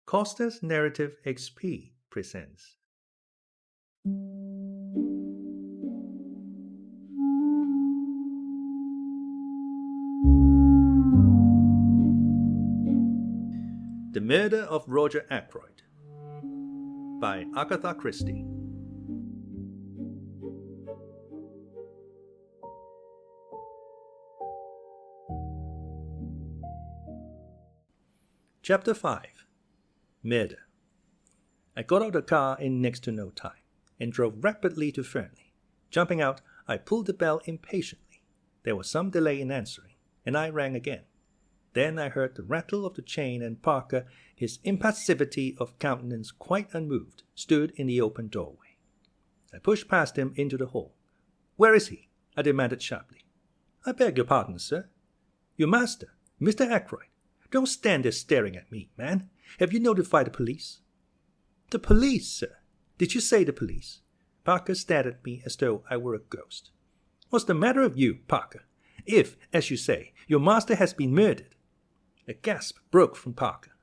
CostasNarrativeXP presents The Murder of Roger Ackroyd by Agatha Christie. Chapter 5. Murder. I got out of the car in next to no time and drove rapidly to Fernly. Jumping out, I pulled the bell impatiently. There was some delay in answering, and I rang again. Then I heard the rattle of the chain, and Parker, his impassivity of countenance quite unmoved, stood in the open doorway. I pushed past him into the hall. "Where is he?" I demanded sharply. "I beg your pardon, sir." "Your master, Mr. Ackroyd. Don't stand there staring at me, man. Have you notified the police?" "The police, sir? Did you say the police?" Parker stared at me as though I were a ghost. "What's the matter with you, Parker? If, as you say, your master has been murdered..." A gasp broke from Parker.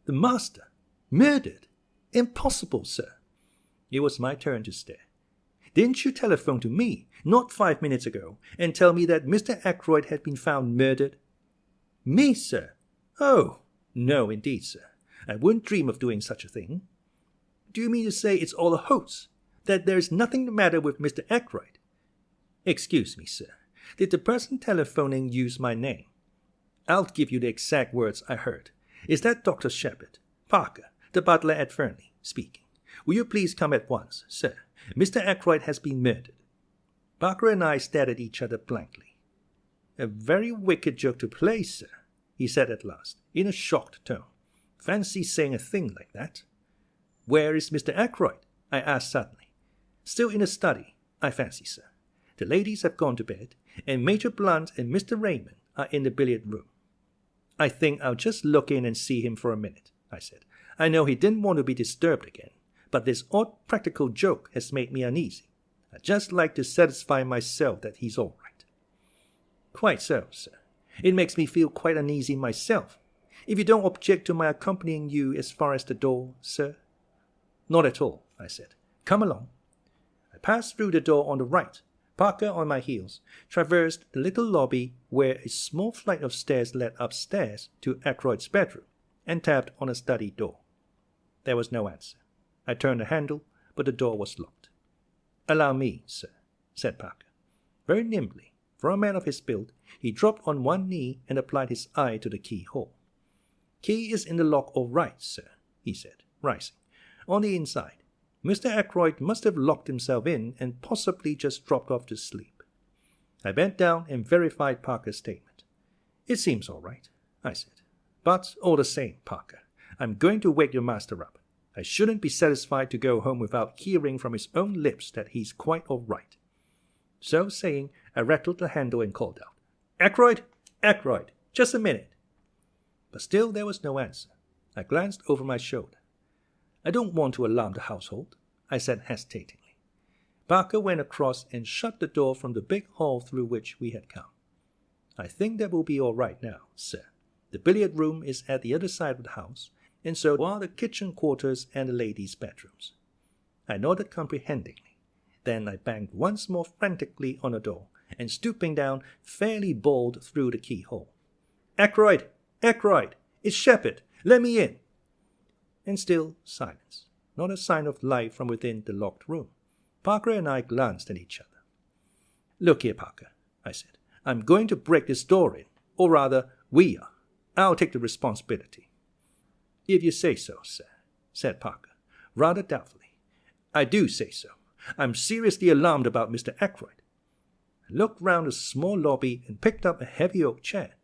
"The master? Murdered? Impossible, sir." It was my turn to stare. "Didn't you telephone to me, not 5 minutes ago, and tell me that Mr. Ackroyd had been found murdered?" "Me, sir? Oh, no, indeed, sir. I wouldn't dream of doing such a thing." "Do you mean to say it's all a hoax? That there is nothing the matter with Mr. Ackroyd?" "Excuse me, sir. Did the person telephoning use my name?" "I'll give you the exact words I heard. Is that Dr. Sheppard, Parker, the butler at Fernly, speaking? Will you please come at once, sir? Mr. Ackroyd has been murdered." Parker and I stared at each other blankly. "A very wicked joke to play, sir," he said at last, in a shocked tone. "Fancy saying a thing like that." "Where is Mr. Ackroyd?" I asked suddenly. "Still in the study, I fancy, sir. The ladies have gone to bed, and Major Blunt and Mr. Raymond are in the billiard room." "I think I'll just look in and see him for a minute," I said. "I know he didn't want to be disturbed again, but this odd practical joke has made me uneasy. I'd just like to satisfy myself that he's all right." "Quite so, sir. It makes me feel quite uneasy myself. If you don't object to my accompanying you as far as the door, sir?" "Not at all," I said. "Come along." I passed through the door on the right, Parker on my heels, traversed the little lobby where a small flight of stairs led upstairs to Ackroyd's bedroom, and tapped on a study door. There was no answer. I turned the handle, but the door was locked. "Allow me, sir," said Parker. Very nimbly, for a man of his build, he dropped on one knee and applied his eye to the keyhole. "Key is in the lock all right, sir," he said, rising. "On the inside. Mr. Ackroyd must have locked himself in and possibly just dropped off to sleep." I bent down and verified Parker's statement. "It seems all right," I said. "But all the same, Parker, I'm going to wake your master up. I shouldn't be satisfied to go home without hearing from his own lips that he's quite all right." So saying, I rattled the handle and called out, "Ackroyd! Ackroyd! Just a minute!" But still there was no answer. I glanced over my shoulder. "I don't want to alarm the household," I said hesitatingly. Parker went across and shut the door from the big hall through which we had come. "I think that will be all right now, sir. The billiard room is at the other side of the house, and so are the kitchen quarters and the ladies' bedrooms." I nodded comprehendingly. Then I banged once more frantically on the door, and stooping down, fairly bawled through the keyhole, "Ackroyd! Ackroyd! It's Sheppard! Let me in!" And still silence. Not a sign of life from within the locked room. Parker and I glanced at each other. "Look here, Parker," I said. "I'm going to break this door in. Or rather, we are. I'll take the responsibility." "If you say so, sir," said Parker, rather doubtfully. "I do say so. I'm seriously alarmed about Mr. Ackroyd." I looked round the small lobby and picked up a heavy oak chair.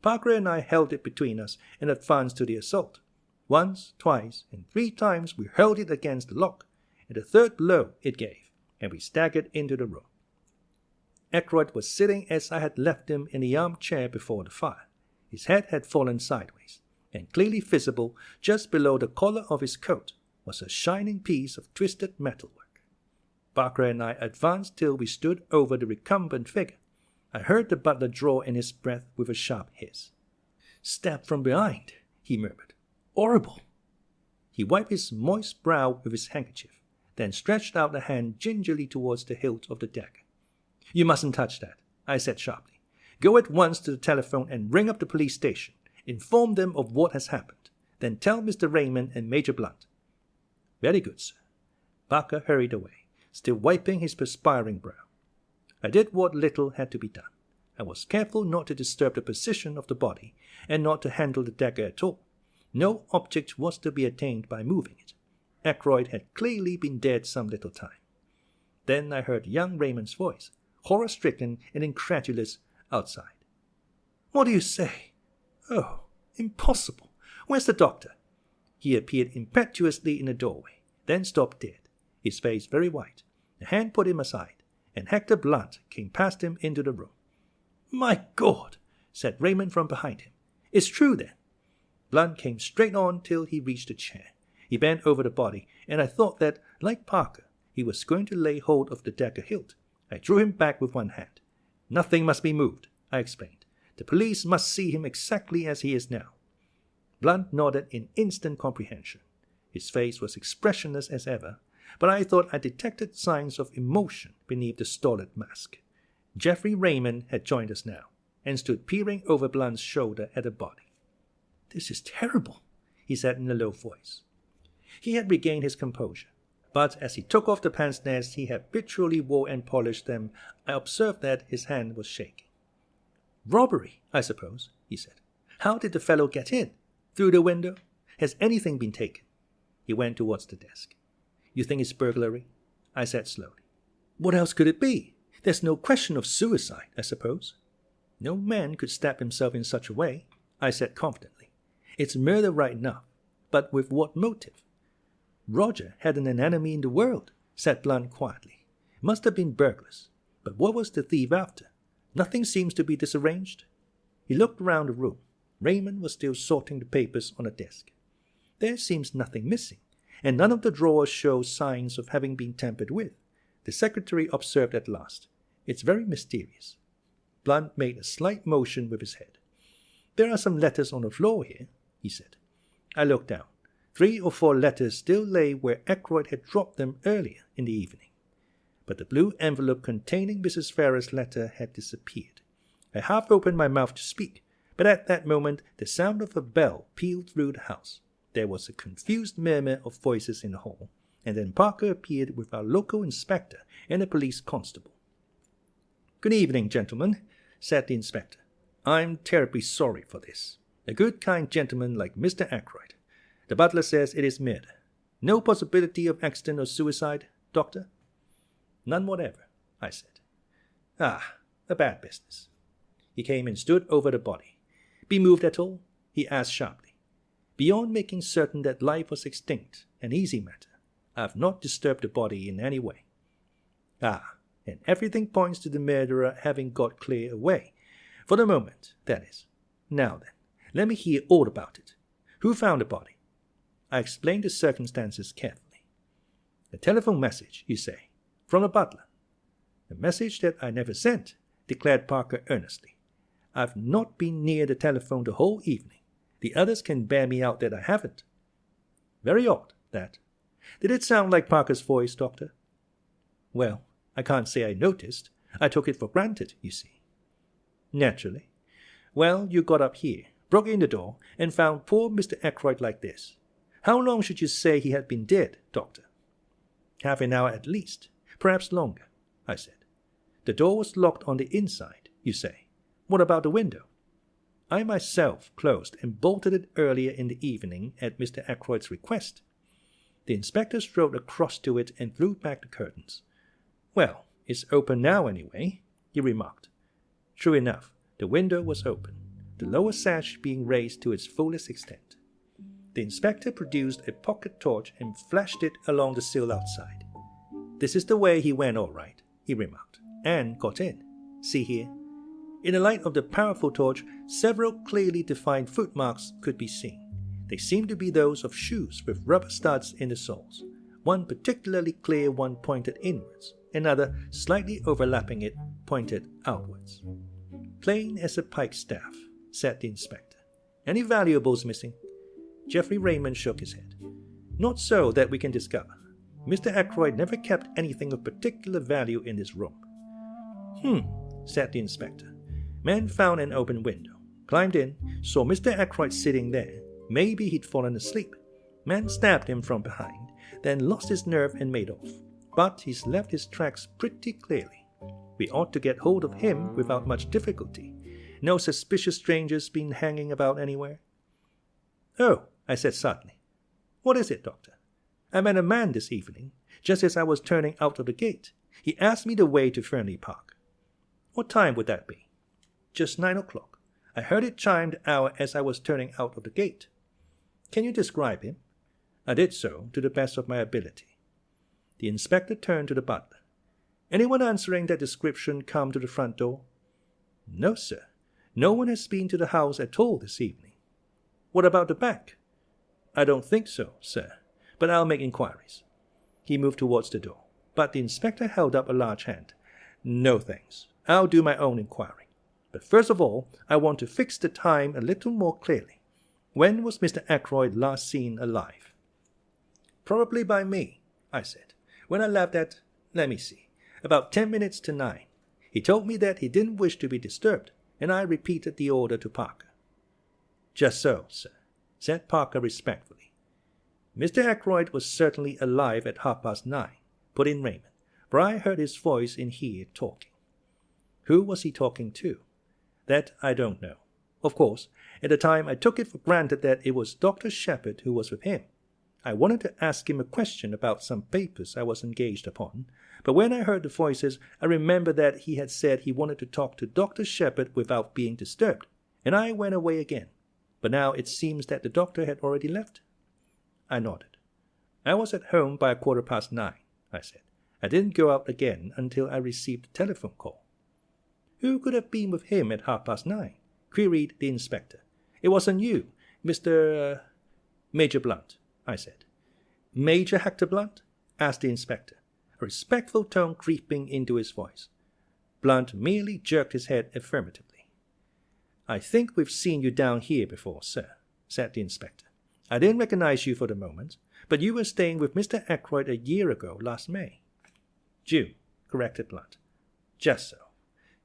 Parker and I held it between us and advanced to the assault. Once, twice, and 3 times we hurled it against the lock, and the third blow it gave, and we staggered into the room. Ackroyd was sitting as I had left him in the armchair before the fire. His head had fallen sideways, and clearly visible just below the collar of his coat was a shining piece of twisted metalwork. Parker and I advanced till we stood over the recumbent figure. I heard the butler draw in his breath with a sharp hiss. "Stabbed from behind," he murmured. "Horrible!" He wiped his moist brow with his handkerchief, then stretched out a hand gingerly towards the hilt of the dagger. "You mustn't touch that," I said sharply. "Go at once to the telephone and ring up the police station. Inform them of what has happened. Then tell Mr. Raymond and Major Blunt." "Very good, sir." Parker hurried away, still wiping his perspiring brow. I did what little had to be done. I was careful not to disturb the position of the body, and not to handle the dagger at all. No object was to be attained by moving it. Ackroyd had clearly been dead some little time. Then I heard young Raymond's voice, horror-stricken and incredulous, outside. "What do you say? Oh, impossible! Where's the doctor?" He appeared impetuously in the doorway, then stopped dead, his face very white. A hand put him aside, and Hector Blunt came past him into the room. "My God!" said Raymond from behind him. "It's true, then." Blunt came straight on till he reached a chair. He bent over the body, and I thought that, like Parker, he was going to lay hold of the dagger hilt. I drew him back with one hand. "Nothing must be moved," I explained. "The police must see him exactly as he is now." Blunt nodded in instant comprehension. His face was expressionless as ever, but I thought I detected signs of emotion beneath the stolid mask. Geoffrey Raymond had joined us now, and stood peering over Blunt's shoulder at the body. "This is terrible," he said in a low voice. He had regained his composure, but as he took off the pince-nez he habitually wore and polished them, I observed that his hand was shaking. "Robbery, I suppose," he said. "How did the fellow get in? Through the window? Has anything been taken?" He went towards the desk. "You think it's burglary?" I said slowly. "What else could it be? There's no question of suicide, I suppose." "No man could stab himself in such a way," I said confidently. "It's murder right enough, but with what motive?" "Roger hadn't an enemy in the world," said Blunt quietly. "Must have been burglars. But what was the thief after? Nothing seems to be disarranged." He looked around the room. Raymond was still sorting the papers on a desk. "There seems nothing missing, and none of the drawers show signs of having been tampered with," the secretary observed at last. "It's very mysterious." Blunt made a slight motion with his head. "There are some letters on the floor here," he said. I looked down. 3 or 4 letters still lay where Ackroyd had dropped them earlier in the evening. But the blue envelope containing Mrs. Ferrar's letter had disappeared. I half opened my mouth to speak, but at that moment the sound of a bell pealed through the house. There was a confused murmur of voices in the hall, and then Parker appeared with our local inspector and a police constable. "Good evening, gentlemen," said the inspector. "I'm terribly sorry for this. A good, kind gentleman like Mr. Ackroyd. The butler says it is murder. No possibility of accident or suicide, doctor?" "None whatever," I said. "Ah, a bad business." He came and stood over the body. "Be moved at all?" he asked sharply. "Beyond making certain that life was extinct, an easy matter, I have not disturbed the body in any way." "Ah, and everything points to the murderer having got clear away. For the moment, that is. Now then, let me hear all about it. Who found the body?" I explained the circumstances carefully. "A telephone message, you say, from a butler?" "A message that I never sent," declared Parker earnestly. "I've not been near the telephone the whole evening. The others can bear me out that I haven't." "Very odd, that. Did it sound like Parker's voice, Doctor?" "Well, I can't say I noticed. I took it for granted, you see." "Naturally. Well, you got up here, broke in the door, and found poor Mr. Ackroyd like this. How long should you say he had been dead, Doctor?" "Half an hour at least, perhaps longer," I said. "The door was locked on the inside, you say. What about the window?" "I myself closed and bolted it earlier in the evening at Mr. Ackroyd's request." The inspector strode across to it and threw back the curtains. "Well, it's open now anyway," he remarked. True enough, the window was open, the lower sash being raised to its fullest extent. The inspector produced a pocket torch and flashed it along the sill outside. "This is the way he went all right," he remarked, "and got in. See here." In the light of the powerful torch, several clearly defined footmarks could be seen. They seemed to be those of shoes with rubber studs in the soles. One particularly clear one pointed inwards, another, slightly overlapping it, pointed outwards. "Plain as a pikestaff," said the inspector. "Any valuables missing?" Geoffrey Raymond shook his head. Not so that we can discover. Mr. Ackroyd never kept anything of particular value in his room. Said the inspector. Man found an open window, climbed in, saw Mr. Ackroyd sitting there. Maybe he'd fallen asleep. Man stabbed him from behind, then lost his nerve and made off. But he's left his tracks pretty clearly. We ought to get hold of him without much difficulty. No suspicious strangers been hanging about anywhere. Oh, I said suddenly. What is it, Doctor? I met a man this evening, just as I was turning out of the gate. He asked me the way to Fernly Park. What time would that be? Just 9 o'clock. I heard it chime the hour as I was turning out of the gate. Can you describe him? I did so to the best of my ability. The inspector turned to the butler. Anyone answering that description come to the front door? No, sir. No one has been to the house at all this evening. What about the back? I don't think so, sir, but I'll make inquiries. He moved towards the door, but the inspector held up a large hand. No thanks. I'll do my own inquiry. But first of all, I want to fix the time a little more clearly. When was Mr. Ackroyd last seen alive? Probably by me, I said. When I left at, let me see, about 10 minutes to 9. He told me that he didn't wish to be disturbed, and I repeated the order to Parker. Just so, sir, said Parker respectfully. Mr. Ackroyd was certainly alive at 9:30, put in Raymond, for I heard his voice in here talking. Who was he talking to? That I don't know. Of course, at the time I took it for granted that it was Dr. Sheppard who was with him. I wanted to ask him a question about some papers I was engaged upon, but when I heard the voices, I remembered that he had said he wanted to talk to Dr. Sheppard without being disturbed, and I went away again. But now it seems that the doctor had already left. I nodded. I was at home by 9:15, I said. I didn't go out again until I received a telephone call. Who could have been with him at 9:30? Queried the inspector. It wasn't you, Mr. Major Blunt, I said. Major Hector Blunt? Asked the inspector, a respectful tone creeping into his voice. Blunt merely jerked his head affirmatively. I think we've seen you down here before, sir, said the inspector. I didn't recognize you for the moment, but you were staying with Mr. Ackroyd a year ago last May. June, corrected Blunt. Just so.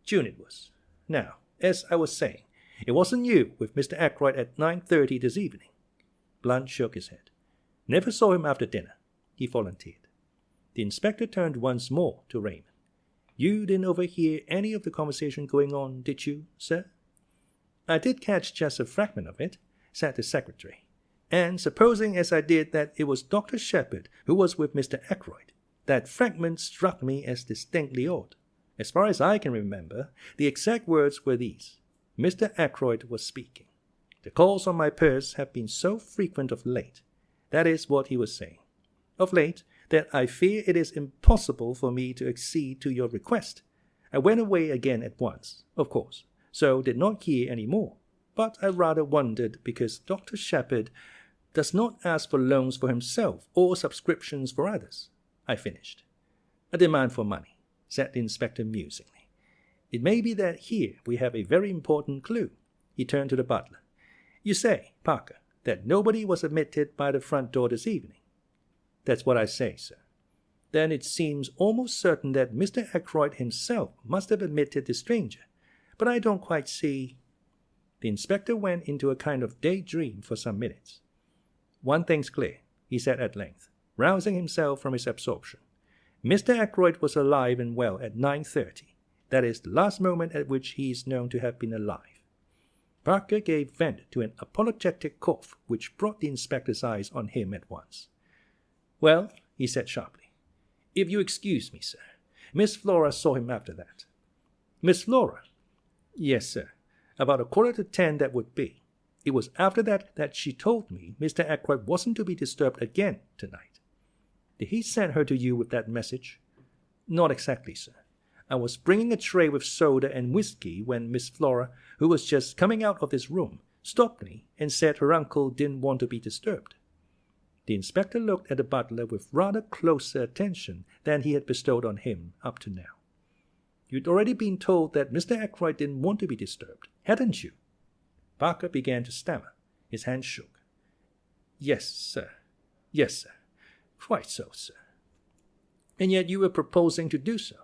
June it was. Now, as I was saying, it wasn't you with Mr. Ackroyd at 9:30 this evening. Blunt shook his head. Never saw him after dinner, he volunteered. The inspector turned once more to Raymond. You didn't overhear any of the conversation going on, did you, sir? I did catch just a fragment of it, said the secretary. And supposing as I did that it was Dr. Sheppard who was with Mr. Ackroyd, that fragment struck me as distinctly odd. As far as I can remember, the exact words were these. Mr. Ackroyd was speaking. The calls on my purse have been so frequent of late. That is what he was saying. Of late, that I fear it is impossible for me to accede to your request. I went away again at once, of course, so did not hear any more. But I rather wondered because Dr. Sheppard does not ask for loans for himself or subscriptions for others. I finished. A demand for money, said the inspector musingly. It may be that here we have a very important clue. He turned to the butler. You say, Parker, that nobody was admitted by the front door this evening. That's what I say, sir. Then it seems almost certain that Mr. Ackroyd himself must have admitted the stranger. But I don't quite see. The inspector went into a kind of daydream for some minutes. One thing's clear, he said at length, rousing himself from his absorption. Mr. Ackroyd was alive and well at 9:30. That is the last moment at which he is known to have been alive. Parker gave vent to an apologetic cough which brought the inspector's eyes on him at once. Well, he said sharply, if you excuse me, sir, Miss Flora saw him after that. Miss Flora? Yes, sir. About 9:45 that would be. It was after that she told me Mr. Ackroyd wasn't to be disturbed again tonight. Did he send her to you with that message? Not exactly, sir. I was bringing a tray with soda and whiskey when Miss Flora, who was just coming out of this room, stopped me and said her uncle didn't want to be disturbed. The inspector looked at the butler with rather closer attention than he had bestowed on him up to now. You'd already been told that Mr. Ackroyd didn't want to be disturbed, hadn't you? Parker began to stammer. His hand shook. Yes, sir. Yes, sir. Quite so, sir. And yet you were proposing to do so.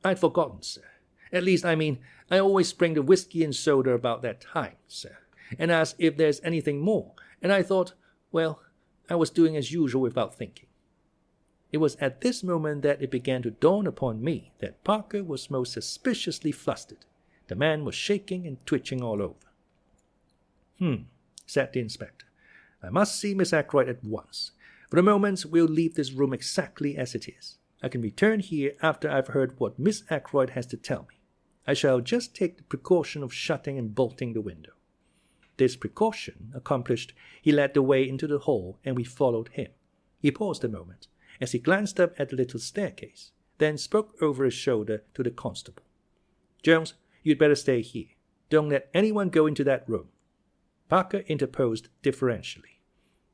I'd forgotten, sir. At least, I always bring the whiskey and soda about that time, sir, and ask if there's anything more, and I thought, well, I was doing as usual without thinking. It was at this moment that it began to dawn upon me that Parker was most suspiciously flustered. The man was shaking and twitching all over. Said the inspector. I must see Miss Ackroyd at once. For the moment, we'll leave this room exactly as it is. I can return here after I've heard what Miss Ackroyd has to tell me. I shall just take the precaution of shutting and bolting the window. This precaution accomplished, he led the way into the hall, and we followed him. He paused a moment, as he glanced up at the little staircase, then spoke over his shoulder to the constable. Jones, you'd better stay here. Don't let anyone go into that room. Parker interposed deferentially.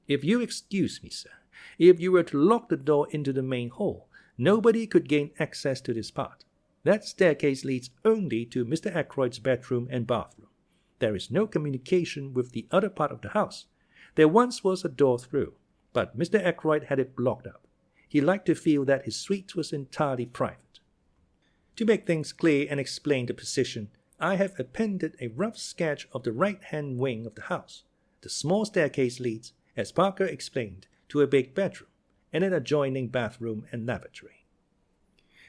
If you excuse me, sir, if you were to lock the door into the main hall, nobody could gain access to this part. That staircase leads only to Mr. Ackroyd's bedroom and bathroom. There is no communication with the other part of the house. There once was a door through, but Mr. Ackroyd had it blocked up. He liked to feel that his suite was entirely private. To make things clear and explain the position, I have appended a rough sketch of the right-hand wing of the house. The small staircase leads, as Parker explained, to a big bedroom, and an adjoining bathroom and lavatory.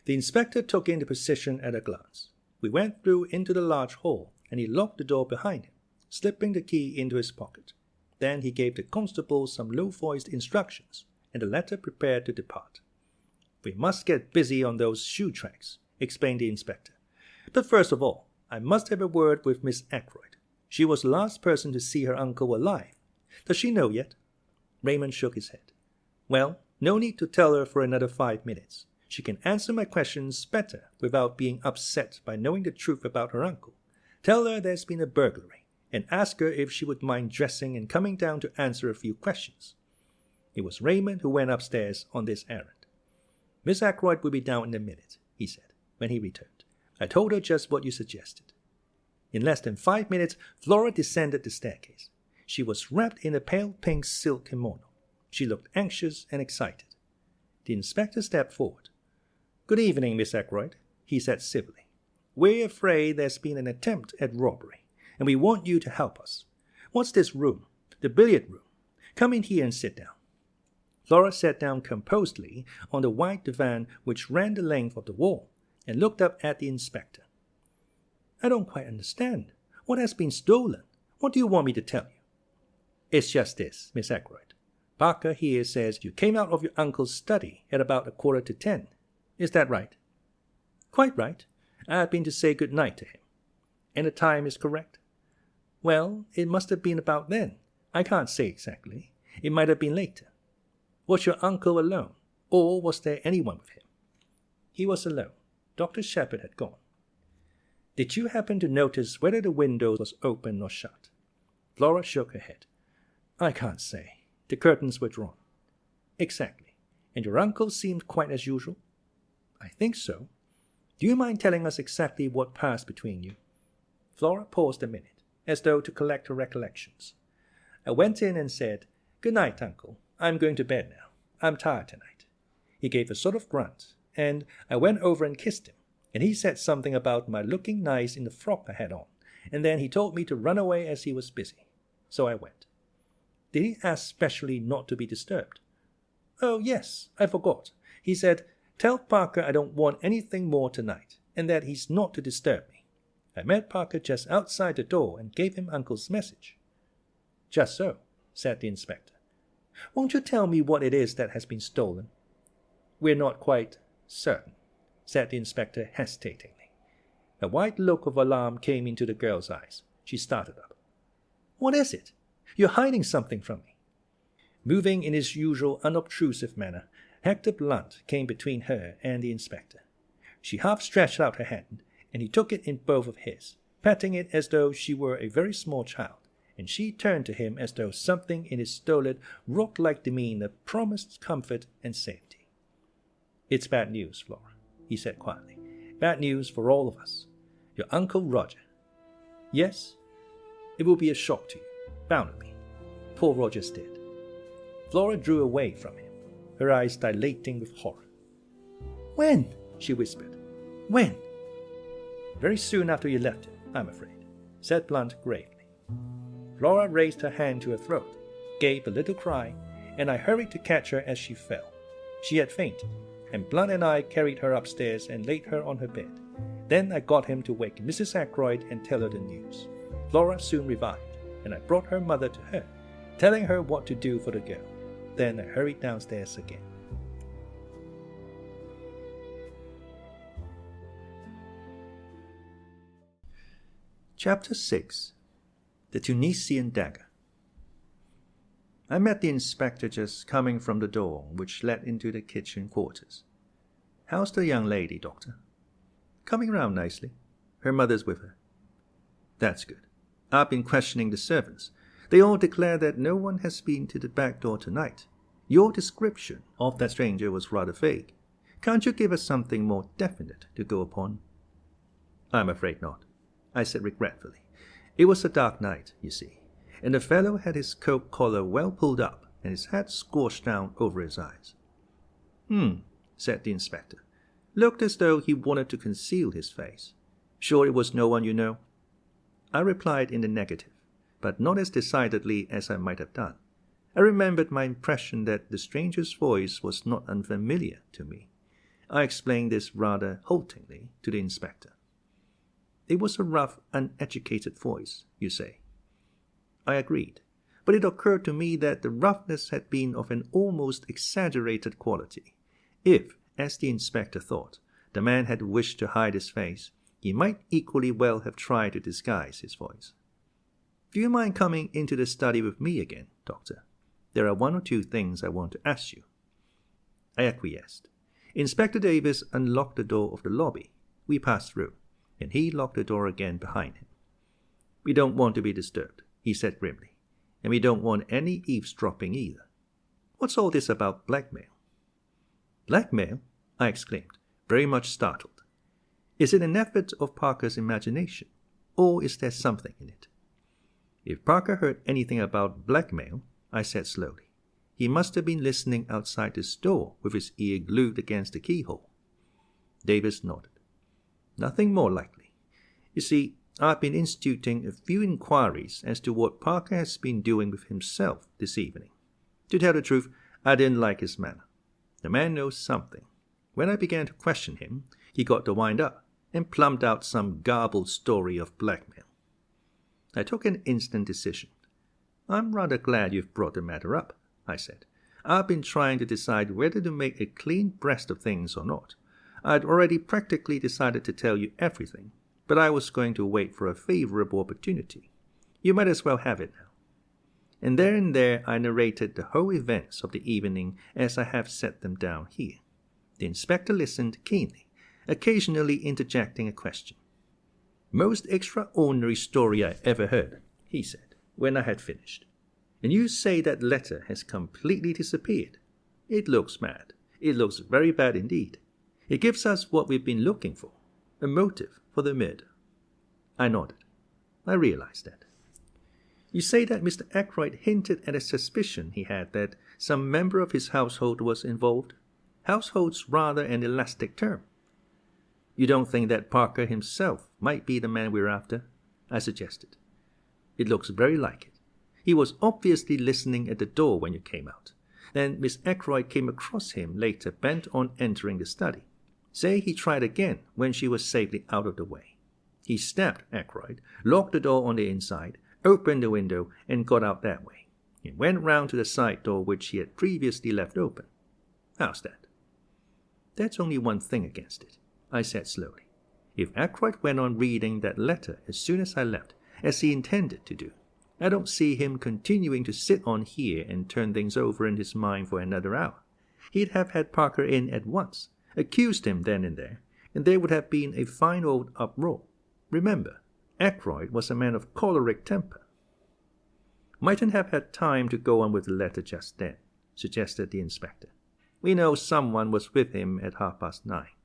The inspector took in the position at a glance. We went through into the large hall, and he locked the door behind him, slipping the key into his pocket. Then he gave the constable some low-voiced instructions, and the latter prepared to depart. We must get busy on those shoe tracks, explained the inspector. But first of all, I must have a word with Miss Ackroyd. She was the last person to see her uncle alive. Does she know yet? Raymond shook his head. Well, no need to tell her for another 5 minutes. She can answer my questions better without being upset by knowing the truth about her uncle. Tell her there's been a burglary, and ask her if she would mind dressing and coming down to answer a few questions. It was Raymond who went upstairs on this errand. Miss Ackroyd will be down in a minute, he said, when he returned. I told her just what you suggested. In less than 5 minutes, Flora descended the staircase. She was wrapped in a pale pink silk kimono. She looked anxious and excited. The inspector stepped forward. Good evening, Miss Ackroyd, he said civilly. We're afraid there's been an attempt at robbery, and we want you to help us. What's this room? The billiard room. Come in here and sit down. Flora sat down composedly on the wide divan which ran the length of the wall, and looked up at the inspector. I don't quite understand. What has been stolen? What do you want me to tell you? It's just this, Miss Ackroyd. Parker here says you came out of your uncle's study at about 9:45. Is that right? Quite right. I had been to say good night to him. And the time is correct? Well, it must have been about then. I can't say exactly. It might have been later. Was your uncle alone, or was there anyone with him? He was alone. Dr. Sheppard had gone. Did you happen to notice whether the window was open or shut? Flora shook her head. I can't say. The curtains were drawn. Exactly. And your uncle seemed quite as usual? I think so. Do you mind telling us exactly what passed between you? Flora paused a minute, as though to collect her recollections. I went in and said, Good night, Uncle. I'm going to bed now. I'm tired tonight. He gave a sort of grunt, and I went over and kissed him, and he said something about my looking nice in the frock I had on, and then he told me to run away as he was busy. So I went. Did he ask specially not to be disturbed? Oh, yes, I forgot. He said, Tell Parker I don't want anything more tonight, and that he's not to disturb me. I met Parker just outside the door and gave him Uncle's message. Just so, said the inspector. Won't you tell me what it is that has been stolen? We're not quite certain, said the inspector hesitatingly. A wide look of alarm came into the girl's eyes. She started up. What is it? You're hiding something from me. Moving in his usual unobtrusive manner, Hector Blunt came between her and the inspector. She half stretched out her hand, and he took it in both of his, patting it as though she were a very small child, and she turned to him as though something in his stolid, rock-like demeanor promised comfort and safety. It's bad news, Flora, he said quietly. Bad news for all of us. Your Uncle Roger. Yes, it will be a shock to you, bound to be. Poor Roger's dead. Flora drew away from him, her eyes dilating with horror. "When?" she whispered. "When?" "Very soon after you left him, I'm afraid," said Blunt gravely. Flora raised her hand to her throat, gave a little cry, and I hurried to catch her as she fell. She had fainted, and Blunt and I carried her upstairs and laid her on her bed. Then I got him to wake Mrs. Ackroyd and tell her the news. Flora soon revived, and I brought her mother to her, telling her what to do for the girl. Then I hurried downstairs again. Chapter 6. The Tunisian Dagger. I met the inspector just coming from the door which led into the kitchen quarters. "How's the young lady, Doctor?" "Coming round nicely. Her mother's with her." "That's good. I've been questioning the servants. They all declare that no one has been to the back door tonight. Your description of that stranger was rather vague. Can't you give us something more definite to go upon?" "I'm afraid not," I said regretfully. "It was a dark night, you see, and the fellow had his coat collar well pulled up and his hat scorched down over his eyes." Said the inspector. "Looked as though he wanted to conceal his face. Sure it was no one you know?" I replied in the negative, but not as decidedly as I might have done. I remembered my impression that the stranger's voice was not unfamiliar to me. I explained this rather haltingly to the inspector. "It was a rough, uneducated voice, you say?" I agreed, but it occurred to me that the roughness had been of an almost exaggerated quality. If, as the inspector thought, the man had wished to hide his face, he might equally well have tried to disguise his voice. "Do you mind coming into the study with me again, Doctor? There are one or two things I want to ask you." I acquiesced. Inspector Davis unlocked the door of the lobby. We passed through, and he locked the door again behind him. "We don't want to be disturbed," he said grimly, "and we don't want any eavesdropping either. What's all this about blackmail?" "Blackmail?" I exclaimed, very much startled. "Is it an effort of Parker's imagination, or is there something in it?" "If Parker heard anything about blackmail," I said slowly, "he must have been listening outside this door with his ear glued against the keyhole." Davis nodded. "Nothing more likely. You see, I've been instituting a few inquiries as to what Parker has been doing with himself this evening. To tell the truth, I didn't like his manner. The man knows something. When I began to question him, he got the wind up and plumped out some garbled story of blackmail. I took an instant decision. "I'm rather glad you've brought the matter up," I said. "I've been trying to decide whether to make a clean breast of things or not. I'd already practically decided to tell you everything, but I was going to wait for a favorable opportunity. You might as well have it now." And there I narrated the whole events of the evening as I have set them down here. The inspector listened keenly, occasionally interjecting a question. "Most extraordinary story I ever heard," he said, when I had finished. "And you say that letter has completely disappeared? It looks mad. It looks very bad indeed. It gives us what we've been looking for, a motive for the murder." I nodded. I realized that. "You say that Mr. Ackroyd hinted at a suspicion he had that some member of his household was involved? Household's rather an elastic term." "You don't think that Parker himself might be the man we're after?" I suggested. "It looks very like it. He was obviously listening at the door when you came out. Then Miss Ackroyd came across him later bent on entering the study. Say he tried again when she was safely out of the way. He stabbed Ackroyd, locked the door on the inside, opened the window, and got out that way. He went round to the side door which he had previously left open. How's that?" "That's only one thing against it," I said slowly. "If Ackroyd went on reading that letter as soon as I left, as he intended to do, I don't see him continuing to sit on here and turn things over in his mind for another hour. He'd have had Parker in at once, accused him then and there, and there would have been a fine old uproar. Remember, Ackroyd was a man of choleric temper." "Mightn't have had time to go on with the letter just then," suggested the inspector. "We know someone was with him at 9:30.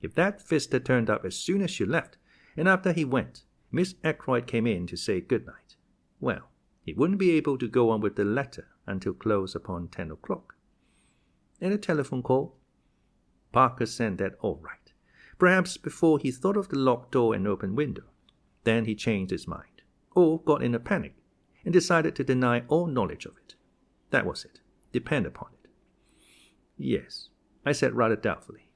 If that fist had turned up as soon as you left, and after he went, Miss Ackroyd came in to say good night, well, he wouldn't be able to go on with the letter until close upon 10 o'clock. And a telephone call? Parker sent that all right, perhaps before he thought of the locked door and open window. Then he changed his mind, or got in a panic, and decided to deny all knowledge of it. That was it. Depend upon it. Yes, I said rather doubtfully.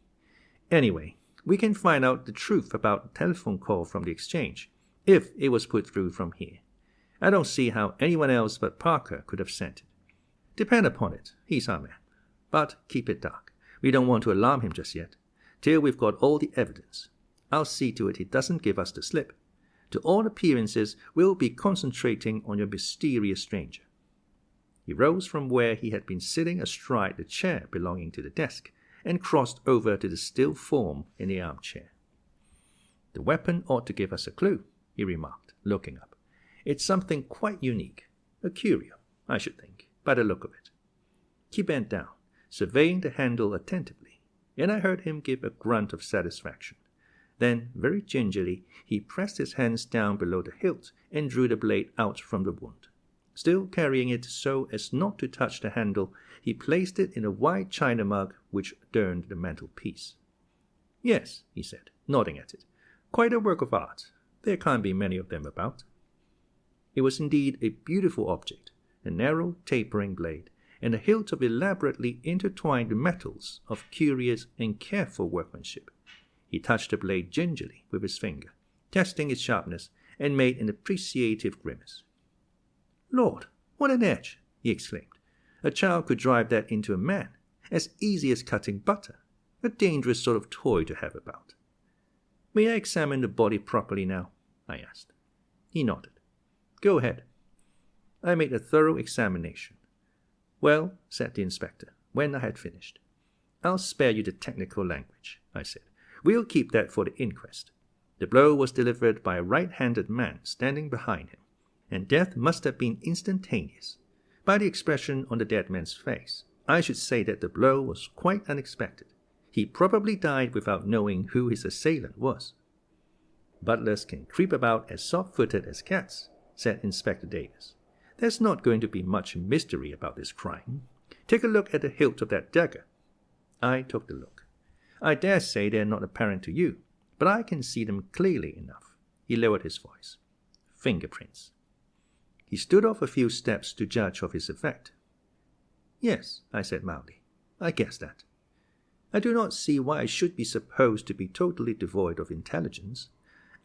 Anyway, we can find out the truth about the telephone call from the exchange, if it was put through from here. I don't see how anyone else but Parker could have sent it. Depend upon it, he's our man. But keep it dark. We don't want to alarm him just yet, till we've got all the evidence. I'll see to it he doesn't give us the slip. To all appearances, we'll be concentrating on your mysterious stranger. He rose from where he had been sitting astride the chair belonging to the desk, and crossed over to the still form in the armchair. The weapon ought to give us a clue, he remarked, looking up. It's something quite unique, a curio, I should think, by the look of it. He bent down, surveying the handle attentively, and I heard him give a grunt of satisfaction. Then, very gingerly, he pressed his hands down below the hilt and drew the blade out from the wound. Still carrying it so as not to touch the handle, he placed it in a wide china mug which adorned the mantelpiece. Yes, he said, nodding at it. Quite a work of art. There can't be many of them about. It was indeed a beautiful object, a narrow, tapering blade, and a hilt of elaborately intertwined metals of curious and careful workmanship. He touched the blade gingerly with his finger, testing its sharpness, and made an appreciative grimace. Lord, what an edge! He exclaimed. A child could drive that into a man, as easy as cutting butter. A dangerous sort of toy to have about. May I examine the body properly now? I asked. He nodded. Go ahead. I made a thorough examination. Well, said the inspector, when I had finished. I'll spare you the technical language, I said. We'll keep that for the inquest. The blow was delivered by a right-handed man standing behind him, and death must have been instantaneous. By the expression on the dead man's face, I should say that the blow was quite unexpected. He probably died without knowing who his assailant was. Butlers can creep about as soft-footed as cats, said Inspector Davis. There's not going to be much mystery about this crime. Take a look at the hilt of that dagger. I took the look. I dare say they're not apparent to you, but I can see them clearly enough. He lowered his voice. Fingerprints. He stood off a few steps to judge of his effect. Yes, I said mildly. I guess that. I do not see why I should be supposed to be totally devoid of intelligence.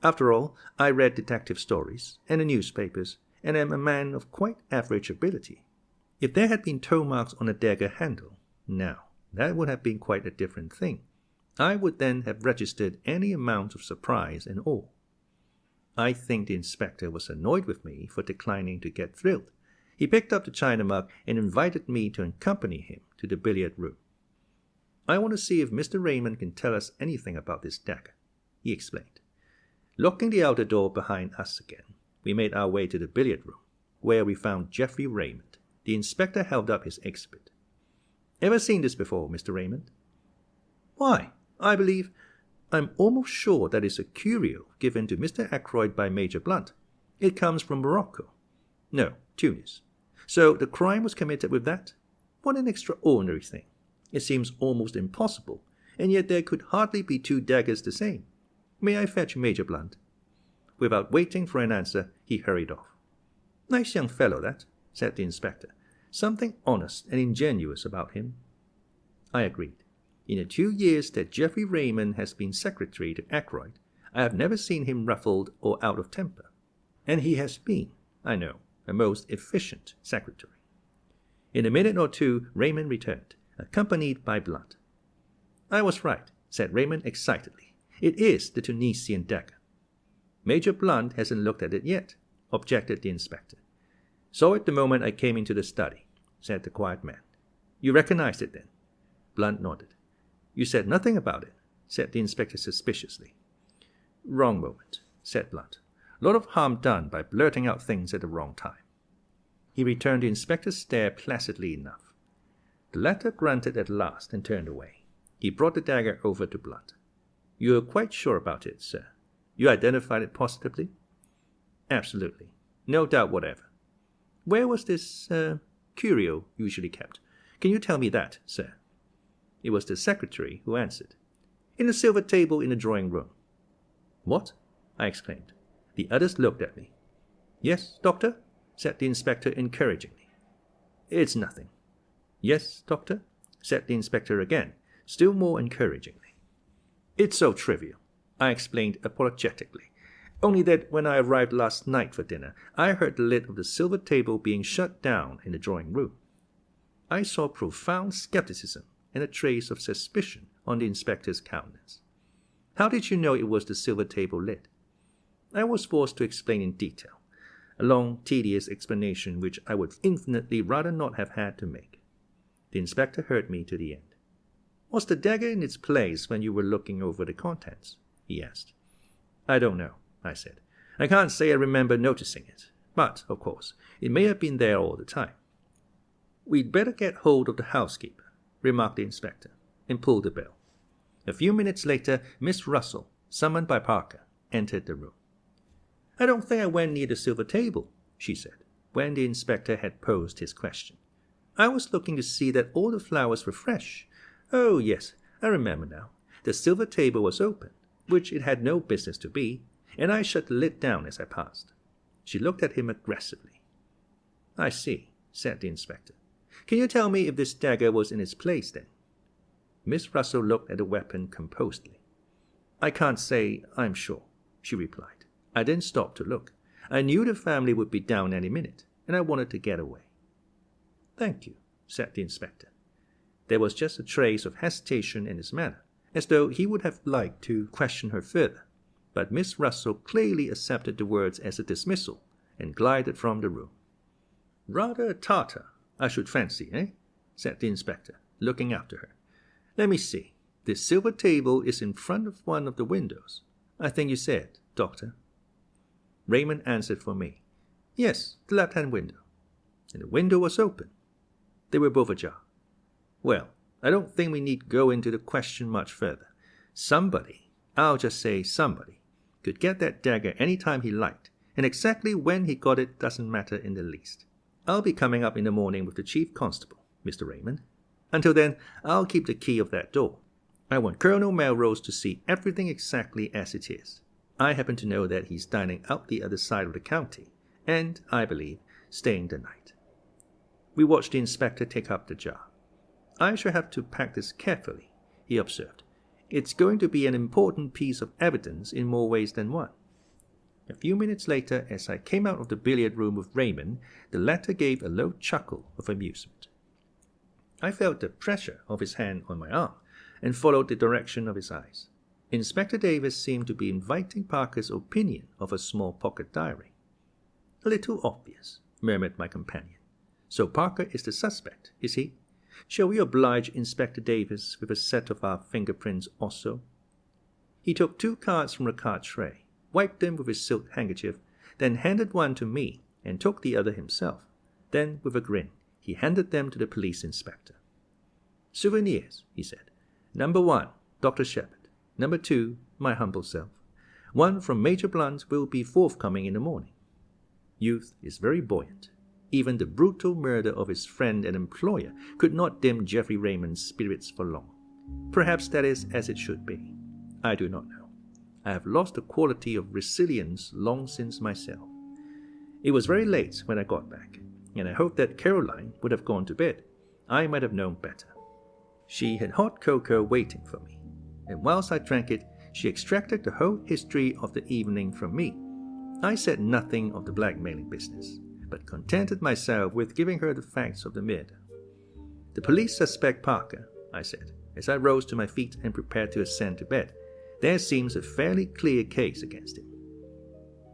After all, I read detective stories and the newspapers, and am a man of quite average ability. If there had been toe marks on a dagger handle, now, that would have been quite a different thing. I would then have registered any amount of surprise and awe. I think the inspector was annoyed with me for declining to get thrilled. He picked up the china mug and invited me to accompany him to the billiard room. I want to see if Mr. Raymond can tell us anything about this dagger, he explained. Locking the outer door behind us again, we made our way to the billiard room, where we found Geoffrey Raymond. The inspector held up his exhibit. Ever seen this before, Mr. Raymond? Why, I'm almost sure that it's a curio given to Mr. Ackroyd by Major Blunt. It comes from Morocco. No, Tunis. So the crime was committed with that? What an extraordinary thing. It seems almost impossible, and yet there could hardly be two daggers the same. May I fetch Major Blunt? Without waiting for an answer, he hurried off. Nice young fellow, that, said the inspector. Something honest and ingenuous about him. I agreed. In the 2 years that Geoffrey Raymond has been secretary to Ackroyd, I have never seen him ruffled or out of temper. And he has been, I know, a most efficient secretary. In a minute or two, Raymond returned, accompanied by Blunt. I was right, said Raymond excitedly. It is the Tunisian dagger. Major Blunt hasn't looked at it yet, objected the inspector. Saw it the moment I came into the study, said the quiet man. You recognized it then? Blunt nodded. You said nothing about it, said the inspector suspiciously. Wrong moment, said Blunt. Lot of harm done by blurting out things at the wrong time. He returned the inspector's stare placidly enough. The latter grunted at last and turned away. He brought the dagger over to Blunt. You are quite sure about it, sir? You identified it positively? Absolutely. No doubt whatever. Where was this curio usually kept. Can you tell me that, sir? It was the secretary who answered. In the silver table in the drawing-room. What? I exclaimed. The others looked at me. Yes, doctor, said the inspector encouragingly. It's nothing. Yes, doctor, said the inspector again, still more encouragingly. It's so trivial, I explained apologetically, only that when I arrived last night for dinner, I heard the lid of the silver table being shut down in the drawing-room. I saw profound skepticism and a trace of suspicion on the inspector's countenance. How did you know it was the silver table lid? I was forced to explain in detail, a long, tedious explanation which I would infinitely rather not have had to make. The inspector heard me to the end. Was the dagger in its place when you were looking over the contents? He asked. I don't know, I said. I can't say I remember noticing it, but, of course, it may have been there all the time. We'd better get hold of the housekeeper, remarked the inspector, and pulled the bell. A few minutes later, Miss Russell, summoned by Parker, entered the room. I don't think I went near the silver table, she said, when the inspector had posed his question. I was looking to see that all the flowers were fresh. Oh, yes, I remember now. The silver table was open, which it had no business to be, and I shut the lid down as I passed. She looked at him aggressively. I see, said the inspector. Can you tell me if this dagger was in its place, then? Miss Russell looked at the weapon composedly. I can't say I'm sure, she replied. I didn't stop to look. I knew the family would be down any minute, and I wanted to get away. Thank you, said the inspector. There was just a trace of hesitation in his manner, as though he would have liked to question her further, but Miss Russell clearly accepted the words as a dismissal and glided from the room. Rather a Tartar, I should fancy, eh? Said the inspector, looking after her. Let me see. This silver table is in front of one of the windows. I think you said, Doctor. Raymond answered for me. Yes, the left-hand window. And the window was open. They were both ajar. Well, I don't think we need go into the question much further. Somebody, I'll just say somebody, could get that dagger any time he liked, and exactly when he got it doesn't matter in the least. I'll be coming up in the morning with the chief constable, Mr. Raymond. Until then, I'll keep the key of that door. I want Colonel Melrose to see everything exactly as it is. I happen to know that he's dining out the other side of the county, and, I believe, staying the night. We watched the inspector take up the jar. I shall have to pack this carefully, he observed. It's going to be an important piece of evidence in more ways than one. A few minutes later, as I came out of the billiard room with Raymond, the latter gave a low chuckle of amusement. I felt the pressure of his hand on my arm, and followed the direction of his eyes. Inspector Davis seemed to be inviting Parker's opinion of a small pocket diary. A little obvious, murmured my companion. So Parker is the suspect, is he? Shall we oblige Inspector Davis with a set of our fingerprints also? He took 2 cards from the card tray, wiped them with his silk handkerchief, then handed one to me and took the other himself. Then, with a grin, he handed them to the police inspector. Souvenirs, he said. Number 1, Dr. Sheppard. Number 2, my humble self. One from Major Blunt will be forthcoming in the morning. Youth is very buoyant. Even the brutal murder of his friend and employer could not dim Geoffrey Raymond's spirits for long. Perhaps that is as it should be. I do not know. I have lost the quality of resilience long since myself. It was very late when I got back, and I hoped that Caroline would have gone to bed. I might have known better. She had hot cocoa waiting for me, and whilst I drank it, she extracted the whole history of the evening from me. I said nothing of the blackmailing business, but contented myself with giving her the facts of the murder. The police suspect Parker, I said, as I rose to my feet and prepared to ascend to bed. There seems a fairly clear case against him.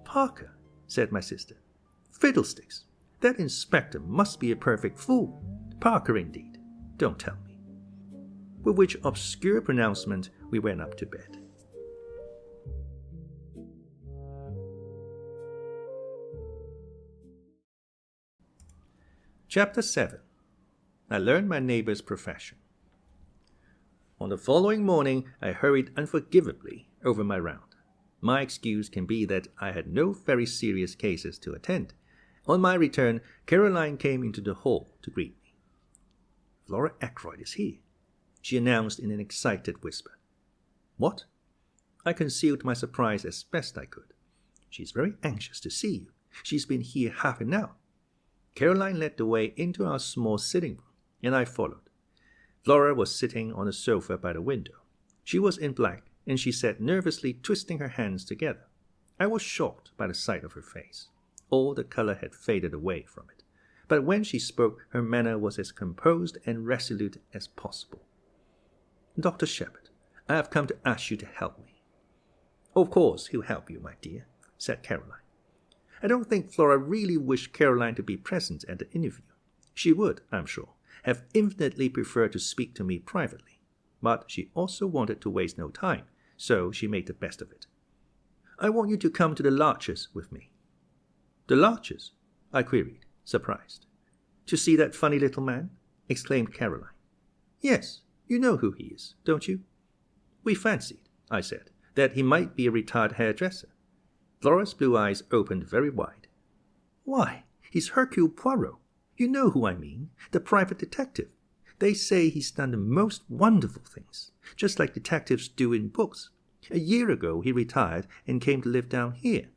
Parker, said my sister. Fiddlesticks! That inspector must be a perfect fool. Parker, indeed. Don't tell me. With which obscure pronouncement we went up to bed. Chapter 7. I learned my neighbor's profession. On the following morning, I hurried unforgivably over my round. My excuse can be that I had no very serious cases to attend. On my return, Caroline came into the hall to greet me. "Flora Ackroyd is here," she announced in an excited whisper. "What?" I concealed my surprise as best I could. "She's very anxious to see you. She's been here half an hour." Caroline led the way into our small sitting room, and I followed. Flora was sitting on a sofa by the window. She was in black, and she sat nervously twisting her hands together. I was shocked by the sight of her face. All the color had faded away from it, but when she spoke, her manner was as composed and resolute as possible. "Dr. Sheppard, I have come to ask you to help me." "Of course he'll help you, my dear," said Caroline. I don't think Flora really wished Caroline to be present at the interview. She would, I'm sure, have infinitely preferred to speak to me privately, but she also wanted to waste no time, so she made the best of it. "I want you to come to the Larches with me." "The Larches?" I queried, surprised. "To see that funny little man?" exclaimed Caroline. "Yes, you know who he is, don't you?" "We fancied," I said, "that he might be a retired hairdresser." Flora's blue eyes opened very wide. "Why, he's Hercule Poirot. You know who I mean, the private detective. They say he's done the most wonderful things, just like detectives do in books. A year ago he retired and came to live down here.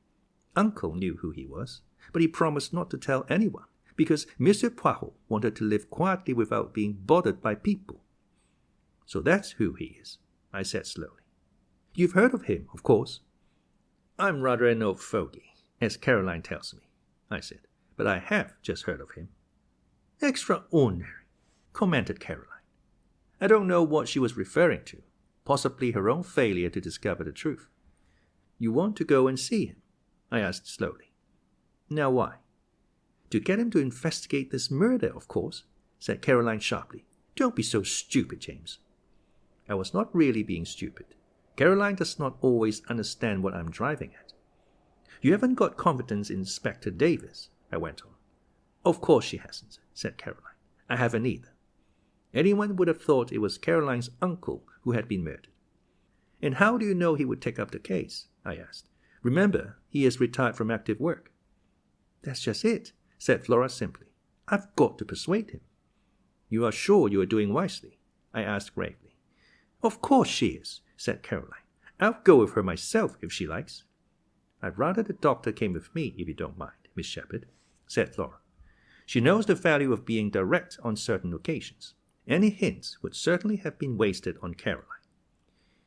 Uncle knew who he was, but he promised not to tell anyone, because Monsieur Poirot wanted to live quietly without being bothered by people." "So that's who he is," I said slowly. "You've heard of him, of course." "I'm rather an old fogey, as Caroline tells me," I said, "but I have just heard of him." "Extraordinary," commented Caroline. I don't know what she was referring to, possibly her own failure to discover the truth. "You want to go and see him?" I asked slowly. "Now why?" "To get him to investigate this murder, of course," said Caroline sharply. "Don't be so stupid, James." I was not really being stupid. Caroline does not always understand what I'm driving at. "You haven't got confidence in Inspector Davis," I went on. "Of course she hasn't," said Caroline. "I haven't either." Anyone would have thought it was Caroline's uncle who had been murdered. "And how do you know he would take up the case?" I asked. "Remember, he has retired from active work." "That's just it," said Flora simply. "I've got to persuade him." "You are sure you are doing wisely?" I asked gravely. "Of course she is," said Caroline. "I'll go with her myself if she likes." "I'd rather the doctor came with me, if you don't mind, Miss Sheppard," said Flora. She knows the value of being direct on certain occasions. Any hints would certainly have been wasted on Caroline.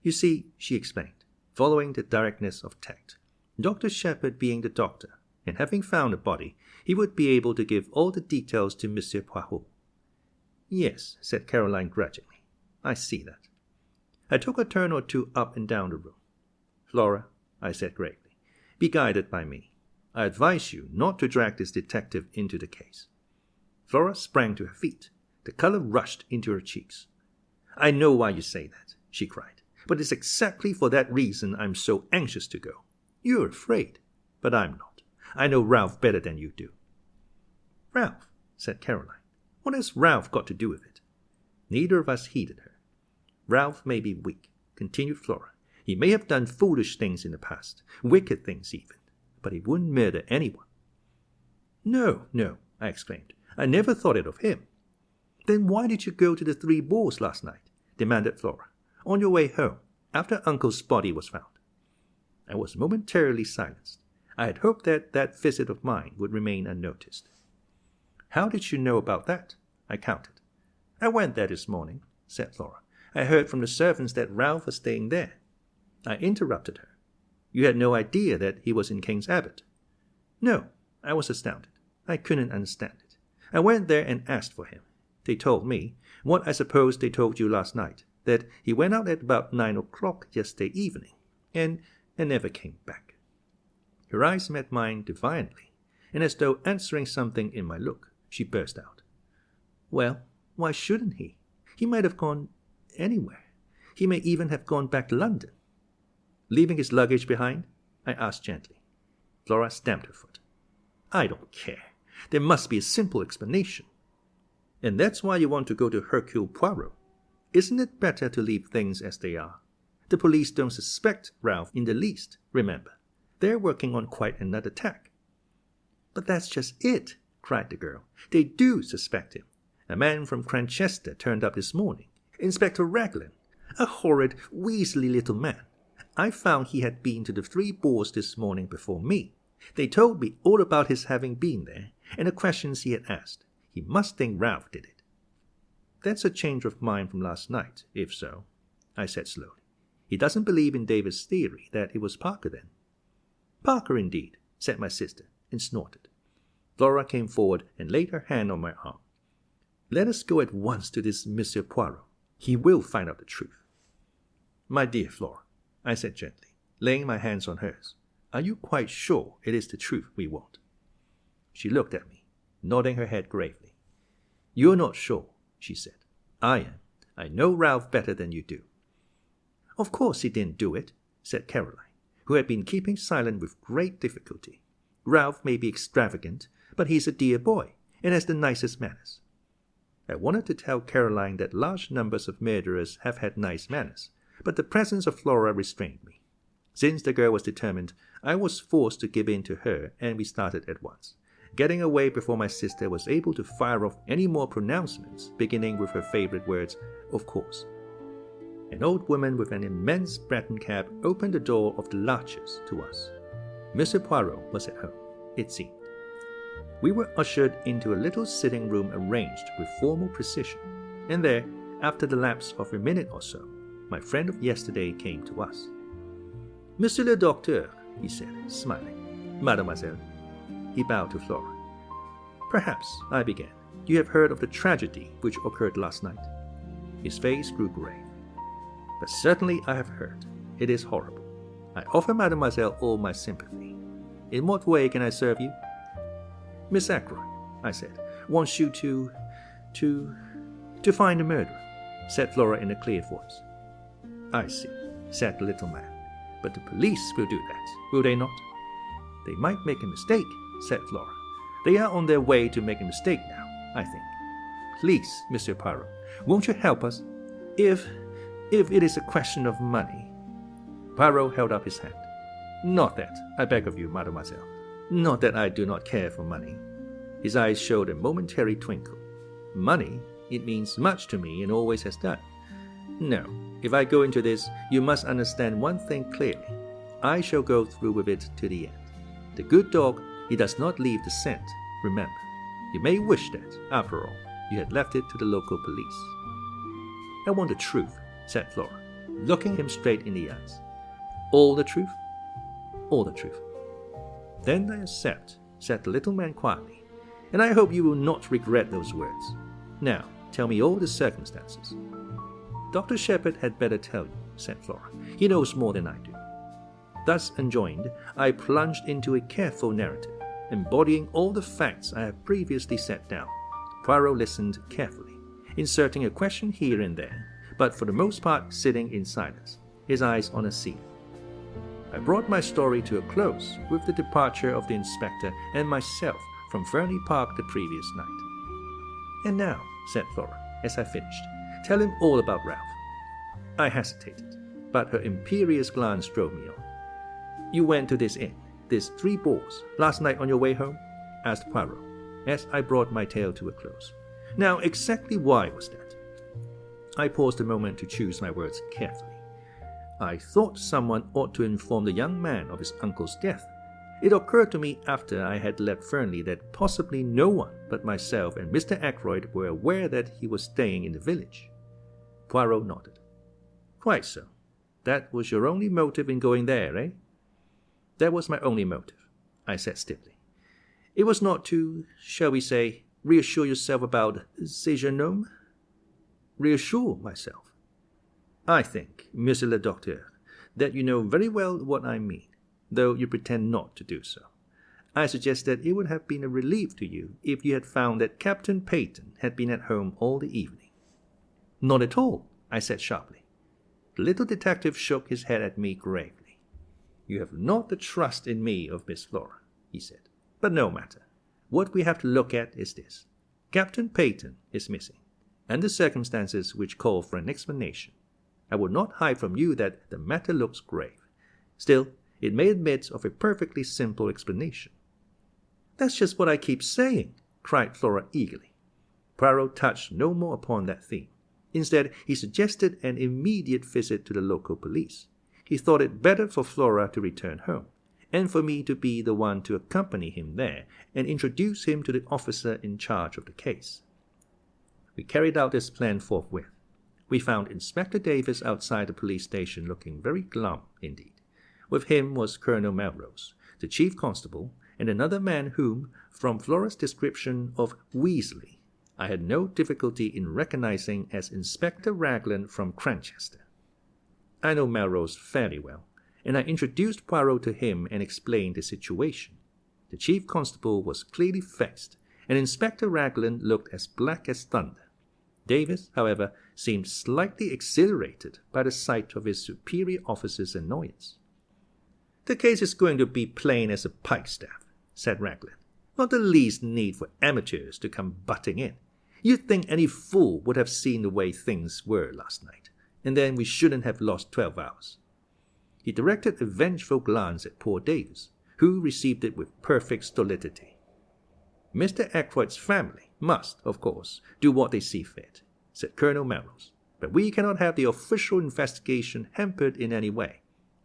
"You see," she explained, following the directness of tact, "Dr. Sheppard being the doctor, and having found a body, he would be able to give all the details to Monsieur Poirot." "Yes," said Caroline grudgingly. "I see that." I took a turn or two up and down the room. "Flora," I said gravely, "be guided by me. I advise you not to drag this detective into the case." Flora sprang to her feet. The color rushed into her cheeks. "I know why you say that," she cried, "but it's exactly for that reason I'm so anxious to go. You're afraid, but I'm not. I know Ralph better than you do." "Ralph," said Caroline. "What has Ralph got to do with it?" Neither of us heeded her. "Ralph may be weak," continued Flora. "He may have done foolish things in the past, wicked things even, but he wouldn't murder anyone." "No, no," I exclaimed. "I never thought it of him." "Then why did you go to the Three Bulls last night?" demanded Flora. "On your way home, after Uncle's body was found." I was momentarily silenced. I had hoped that that visit of mine would remain unnoticed. "How did you know about that?" I countered. "I went there this morning," said Flora. "I heard from the servants that Ralph was staying there." I interrupted her. "You had no idea that he was in King's Abbot?" "No." I was astounded. I couldn't understand it. "I went there and asked for him. They told me, what I suppose they told you last night, that he went out at about 9 o'clock yesterday evening, and never came back." Her eyes met mine defiantly, and as though answering something in my look, she burst out. "Well, why shouldn't he? He might have gone anywhere. He may even have gone back to London." "Leaving his luggage behind?" I asked gently. Flora stamped her foot. "I don't care. There must be a simple explanation." "And that's why you want to go to Hercule Poirot. Isn't it better to leave things as they are? The police don't suspect Ralph in the least, remember. They're working on quite another tack." "But that's just it," cried the girl. "They do suspect him. A man from Cranchester turned up this morning. Inspector Raglan. A horrid, weaselly little man. I found he had been to the Three Boars this morning before me. They told me all about his having been there, and the questions he had asked. He must think Ralph did it. That's a change of mind from last night, if so, I said slowly. He doesn't believe in David's theory that it was Parker then. Parker indeed, said my sister, and snorted. Flora came forward and laid her hand on my arm. Let us go at once to this Monsieur Poirot. He will find out the truth. My dear Flora, I said gently, laying my hands on hers, are you quite sure it is the truth we want? She looked at me, nodding her head gravely. You're not sure, she said. I am. I know Ralph better than you do. Of course he didn't do it, said Caroline, who had been keeping silent with great difficulty. Ralph may be extravagant, but he's a dear boy, and has the nicest manners. I wanted to tell Caroline that large numbers of murderers have had nice manners, but the presence of Flora restrained me. Since the girl was determined, I was forced to give in to her, and we started at once, getting away before my sister was able to fire off any more pronouncements, beginning with her favorite words, of course. An old woman with an immense Breton cap opened the door of the Larches to us. Monsieur Poirot was at home, it seemed. We were ushered into a little sitting room arranged with formal precision, and there, after the lapse of a minute or so, my friend of yesterday came to us. Monsieur le Docteur, he said, smiling. Mademoiselle. He bowed to Flora. Perhaps, I began, you have heard of the tragedy which occurred last night. His face grew grave. But certainly I have heard. It is horrible. I offer Mademoiselle all my sympathy. In what way can I serve you? Miss Ackroyd, I said, wants you to find the murderer, said Flora in a clear voice. I see, said the little man. But the police will do that, will they not? They might make a mistake, said Flora. They are on their way to make a mistake now, I think. Please, Monsieur Poirot, won't you help us? If it is a question of money. Poirot held up his hand. Not that, I beg of you, mademoiselle. Not that I do not care for money. His eyes showed a momentary twinkle. Money, it means much to me and always has done. No, if I go into this, you must understand one thing clearly. I shall go through with it to the end. The good dog, he does not leave the scent, remember. You may wish that, after all, you had left it to the local police. I want the truth, said Flora, looking him straight in the eyes. All the truth? All the truth. Then I accept, said the little man quietly, and I hope you will not regret those words. Now, tell me all the circumstances. Dr. Sheppard had better tell you, said Flora. He knows more than I do. Thus enjoined, I plunged into a careful narrative, embodying all the facts I have previously set down. Poirot listened carefully, inserting a question here and there, but for the most part sitting in silence, his eyes on a ceiling. I brought my story to a close with the departure of the inspector and myself from Fernly Park the previous night. And now, said Flora, as I finished, tell him all about Ralph. I hesitated, but her imperious glance drove me on. You went to this inn, this Three Boars, last night on your way home? Asked Poirot, as I brought my tale to a close. Now, exactly why was that? I paused a moment to choose my words carefully. I thought someone ought to inform the young man of his uncle's death. It occurred to me after I had left Fernley that possibly no one but myself and Mr. Ackroyd were aware that he was staying in the village. Poirot nodded. Quite so. That was your only motive in going there, eh? That was my only motive, I said stiffly. It was not to, shall we say, reassure yourself about ce jeune homme? Reassure myself? I think, Monsieur le Docteur, that you know very well what I mean, though you pretend not to do so. I suggest that it would have been a relief to you if you had found that Captain Peyton had been at home all the evening. Not at all, I said sharply. The little detective shook his head at me gravely. You have not the trust in me of Miss Flora, he said. But no matter. What we have to look at is this. Captain Peyton is missing, and the circumstances which call for an explanation. I would not hide from you that the matter looks grave. Still, it may admit of a perfectly simple explanation. That's just what I keep saying, cried Flora eagerly. Poirot touched no more upon that theme. Instead, he suggested an immediate visit to the local police. He thought it better for Flora to return home, and for me to be the one to accompany him there and introduce him to the officer in charge of the case. We carried out this plan forthwith. We found Inspector Davis outside the police station looking very glum indeed. With him was Colonel Melrose, the chief constable, and another man whom, from Flora's description of Weasley, I had no difficulty in recognizing as Inspector Raglan from Cranchester. I know Melrose fairly well, and I introduced Poirot to him and explained the situation. The chief constable was clearly vexed, and Inspector Raglan looked as black as thunder. Davis, however, seemed slightly exhilarated by the sight of his superior officer's annoyance. "The case is going to be plain as a pikestaff," said Raglan. "Not the least need for amateurs to come butting in. You'd think any fool would have seen the way things were last night, and then we shouldn't have lost 12 hours. He directed a vengeful glance at poor Davis, who received it with perfect stolidity. "Mr. Ackroyd's family must, of course, do what they see fit," said Colonel Melrose, "but we cannot have the official investigation hampered in any way.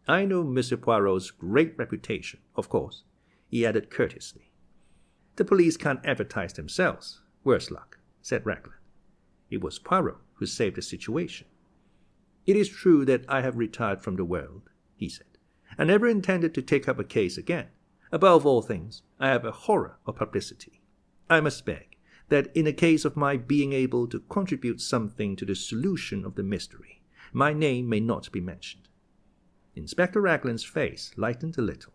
I know Monsieur Poirot's great reputation, of course," he added courteously. "The police can't advertise themselves, worse luck," said Raglan. It was Poirot who saved the situation. "It is true that I have retired from the world," he said. "I never intended to take up a case again. Above all things, I have a horror of publicity. I must beg that in the case of my being able to contribute something to the solution of the mystery, my name may not be mentioned." Inspector Raglan's face lightened a little.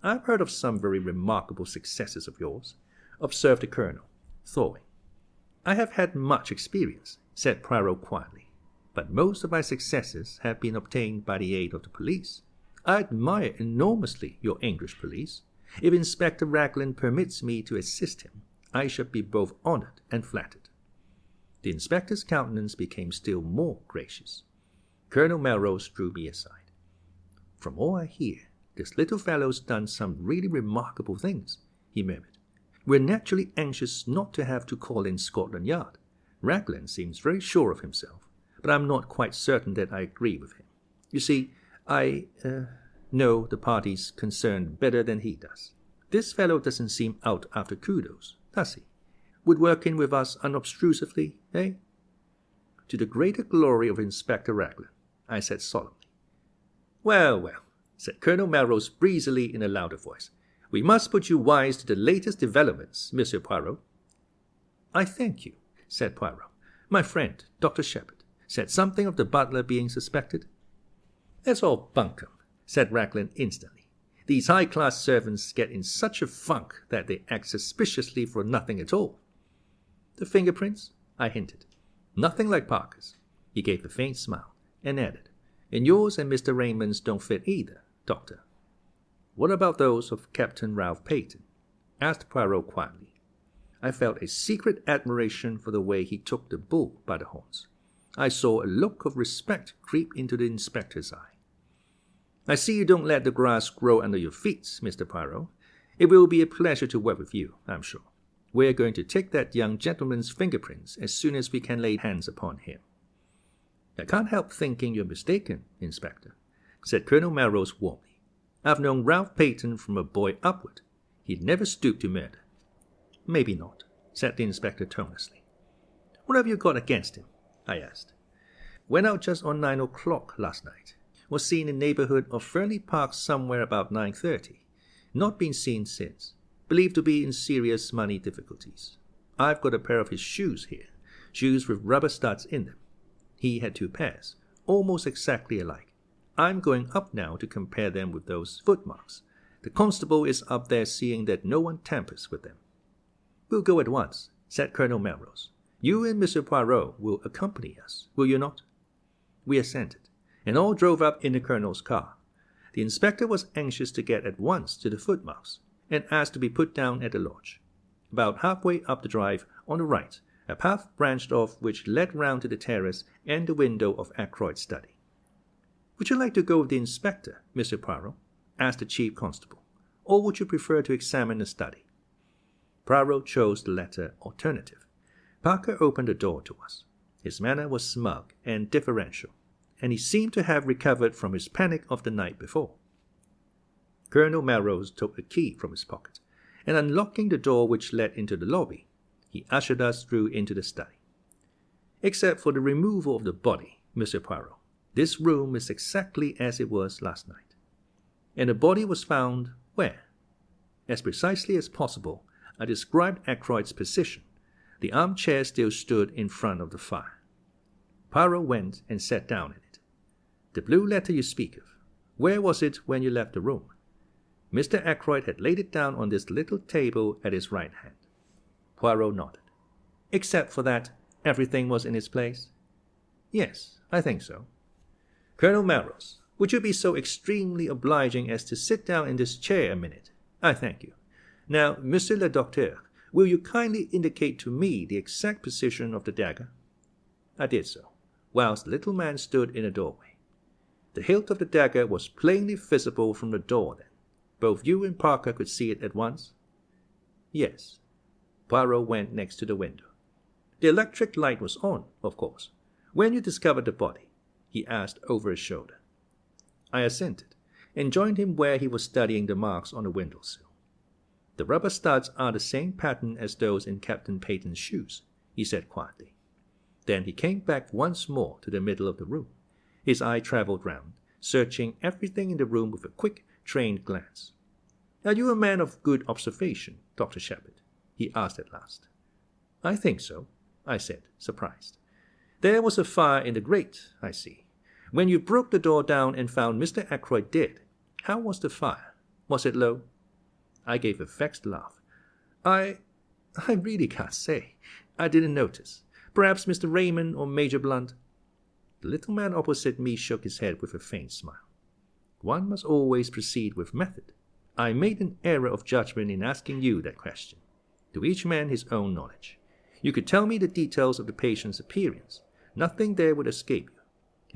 "I've heard of some very remarkable successes of yours," observed the colonel, thawing. "I have had much experience," said Poirot quietly, "but most of my successes have been obtained by the aid of the police. I admire enormously your English police. If Inspector Raglan permits me to assist him, I shall be both honored and flattered." The inspector's countenance became still more gracious. Colonel Melrose drew me aside. "From all I hear, this little fellow's done some really remarkable things," he murmured. "We're naturally anxious not to have to call in Scotland Yard. Raglan seems very sure of himself, but I'm not quite certain that I agree with him. You see, I know the parties concerned better than he does. This fellow doesn't seem out after kudos, does he? Would work in with us unobtrusively, eh?" "To the greater glory of Inspector Raglan," I said solemnly. "Well, well," said Colonel Melrose breezily in a louder voice. "We must put you wise to the latest developments, Monsieur Poirot." "I thank you," said Poirot. "My friend, Dr. Sheppard, said something of the butler being suspected." "That's all bunkum," said Raglan instantly. "These high-class servants get in such a funk that they act suspiciously for nothing at all." "The fingerprints?" I hinted. "Nothing like Parker's." He gave a faint smile, and added, "And yours and Mr. Raymond's don't fit either, Doctor." "What about those of Captain Ralph Peyton?" asked Poirot quietly. I felt a secret admiration for the way he took the bull by the horns. I saw a look of respect creep into the inspector's eye. "I see you don't let the grass grow under your feet, Mr. Poirot. It will be a pleasure to work with you, I'm sure. We're going to take that young gentleman's fingerprints as soon as we can lay hands upon him." "I can't help thinking you're mistaken, Inspector," said Colonel Melrose warmly. "I've known Ralph Peyton from a boy upward. He'd never stoop to murder." "Maybe not," said the inspector tonelessly. "What have you got against him?" I asked. "Went out just on 9 o'clock last night. Was seen in the neighborhood of Fernly Park somewhere about 9:30. Not been seen since. Believed to be in serious money difficulties. I've got a pair of his shoes here, shoes with rubber studs in them. He had 2 pairs, almost exactly alike. I'm going up now to compare them with those footmarks. The constable is up there seeing that no one tampers with them." "We'll go at once," said Colonel Melrose. "You and Monsieur Poirot will accompany us, will you not?" We assented, and all drove up in the colonel's car. The inspector was anxious to get at once to the footmarks, and asked to be put down at the lodge. About halfway up the drive, on the right, a path branched off which led round to the terrace and the window of Ackroyd's study. "Would you like to go with the inspector, Monsieur Poirot?" asked the chief constable, "or would you prefer to examine the study?" Poirot chose the latter alternative. Parker opened the door to us. His manner was smug and deferential, and he seemed to have recovered from his panic of the night before. Colonel Melrose took a key from his pocket, and unlocking the door which led into the lobby, he ushered us through into the study. Except for the removal of the body, Monsieur Poirot, this room is exactly as it was last night. And the body was found where? As precisely as possible, I described Ackroyd's position. The armchair still stood in front of the fire. Poirot went and sat down in it. The blue letter you speak of, where was it when you left the room? Mr. Ackroyd had laid it down on this little table at his right hand. Poirot nodded. Except for that, everything was in its place? Yes, I think so. Colonel Melrose, would you be so extremely obliging as to sit down in this chair a minute? I thank you. Now, Monsieur le Docteur, will you kindly indicate to me the exact position of the dagger? I did so, whilst the little man stood in the doorway. The hilt of the dagger was plainly visible from the door then. Both you and Parker could see it at once? Yes. Poirot went next to the window. The electric light was on, of course. When you discovered the body, he asked over his shoulder. I assented, and joined him where he was studying the marks on the windowsill. The rubber studs are the same pattern as those in Captain Peyton's shoes, he said quietly. Then he came back once more to the middle of the room. His eye travelled round, searching everything in the room with a quick, trained glance. Are you a man of good observation, Dr. Sheppard? He asked at last. I think so, I said, surprised. There was a fire in the grate, I see. When you broke the door down and found Mr. Ackroyd dead, how was the fire? Was it low? I gave a vexed laugh. I really can't say. I didn't notice. Perhaps Mr. Raymond or Major Blunt. The little man opposite me shook his head with a faint smile. One must always proceed with method. I made an error of judgment in asking you that question. To each man his own knowledge. You could tell me the details of the patient's appearance. Nothing there would escape you.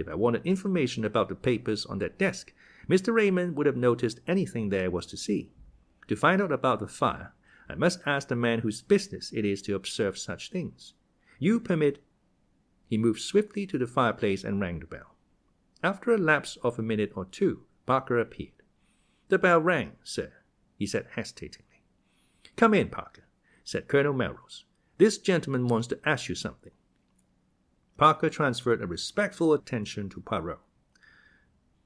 If I wanted information about the papers on that desk, Mr. Raymond would have noticed anything there was to see. To find out about the fire, I must ask the man whose business it is to observe such things. You permit... He moved swiftly to the fireplace and rang the bell. After a lapse of a minute or two, Parker appeared. The bell rang, sir, he said hesitatingly. Come in, Parker, said Colonel Melrose. This gentleman wants to ask you something. Parker transferred a respectful attention to Poirot.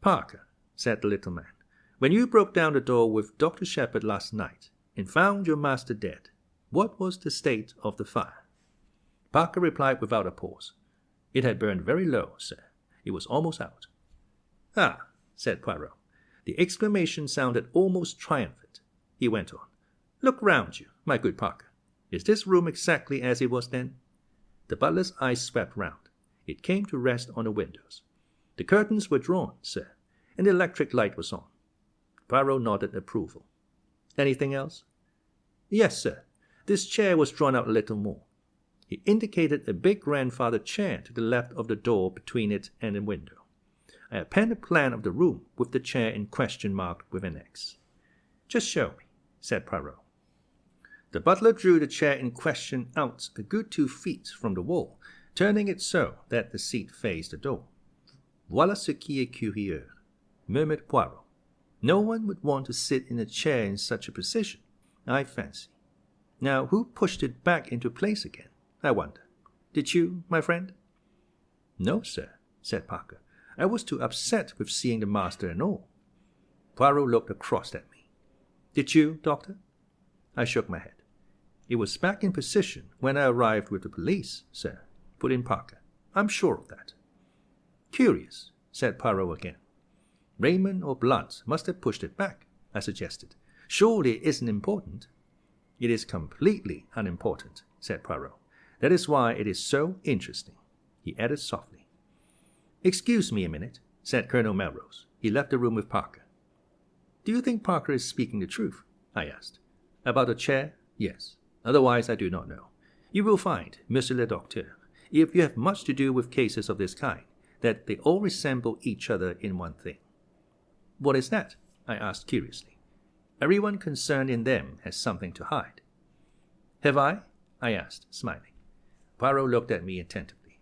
Parker, said the little man, when you broke down the door with Dr. Sheppard last night and found your master dead, what was the state of the fire? Parker replied without a pause. It had burned very low, sir. It was almost out. Ah, said Poirot. The exclamation sounded almost triumphant. He went on. Look round you, my good Parker. Is this room exactly as it was then? The butler's eyes swept round. It came to rest on the windows. The curtains were drawn, sir, and the electric light was on. Poirot nodded approval. Anything else? Yes, sir. This chair was drawn out a little more. He indicated a big grandfather chair to the left of the door between it and the window. I append a plan of the room with the chair in question marked with an X. Just show me, said Poirot. The butler drew the chair in question out a good 2 feet from the wall, turning it so that the seat faced the door. Voilà ce qui est curieux, murmured Poirot. No one would want to sit in a chair in such a position, I fancy. Now, who pushed it back into place again, I wonder? Did you, my friend? No, sir, said Parker. I was too upset with seeing the master and all. Poirot looked across at me. Did you, Doctor? I shook my head. It was back in position when I arrived with the police, sir, put in Parker. I'm sure of that. Curious, said Poirot again. Raymond or Blunt must have pushed it back, I suggested. Surely it isn't important. It is completely unimportant, said Poirot. That is why it is so interesting, he added softly. Excuse me a minute, said Colonel Melrose. He left the room with Parker. Do you think Parker is speaking the truth? I asked. About the chair? Yes. Otherwise I do not know. You will find, Monsieur le Docteur, if you have much to do with cases of this kind, that they all resemble each other in one thing. What is that? I asked curiously. Everyone concerned in them has something to hide. Have I? I asked, smiling. Poirot looked at me attentively.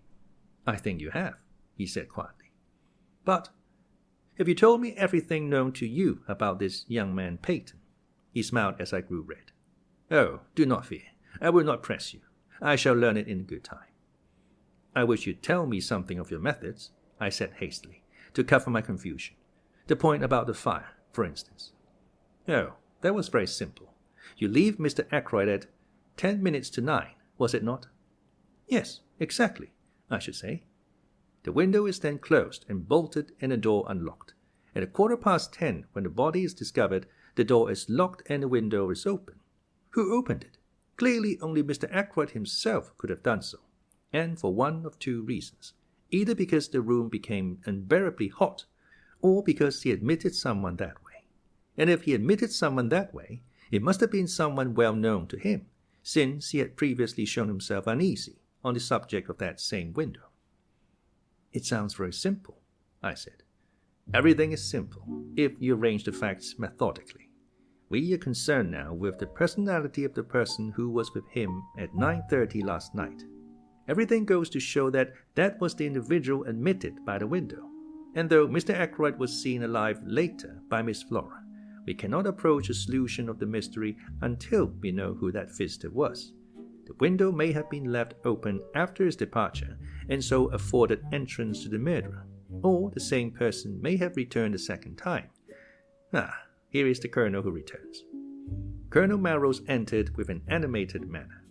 "I think you have," he said quietly. "But have you told me everything known to you about this young man Peyton?" He smiled as I grew red. "Oh, do not fear. I will not press you. I shall learn it in good time." "I wish you'd tell me something of your methods," I said hastily, to cover my confusion. "The point about the fire, for instance." "Oh, that was very simple. You leave Mr. Ackroyd at 10 minutes to 9, was it not?" "Yes, exactly, I should say." "The window is then closed and bolted and the door unlocked. At 10:15, when the body is discovered, the door is locked and the window is open. Who opened it? Clearly only Mr. Ackroyd himself could have done so, and for one of two reasons. Either because the room became unbearably hot, or because he admitted someone that way. And if he admitted someone that way, it must have been someone well known to him, since he had previously shown himself uneasy on the subject of that same window." "It sounds very simple," I said. "Everything is simple, if you arrange the facts methodically. We are concerned now with the personality of the person who was with him at 9:30 last night. Everything goes to show that that was the individual admitted by the window. And though Mr. Ackroyd was seen alive later by Miss Flora, we cannot approach a solution of the mystery until we know who that visitor was. The window may have been left open after his departure, and so afforded entrance to the murderer, or the same person may have returned a second time. Here is the Colonel who returns." Colonel Melrose entered with an animated manner.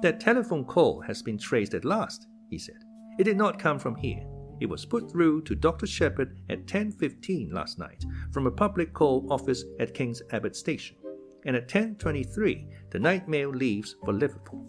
"That telephone call has been traced at last," he said. "It did not come from here. It was put through to Dr. Sheppard at 10:15 last night from a public call office at King's Abbot Station, and at 10:23 the night mail leaves for Liverpool.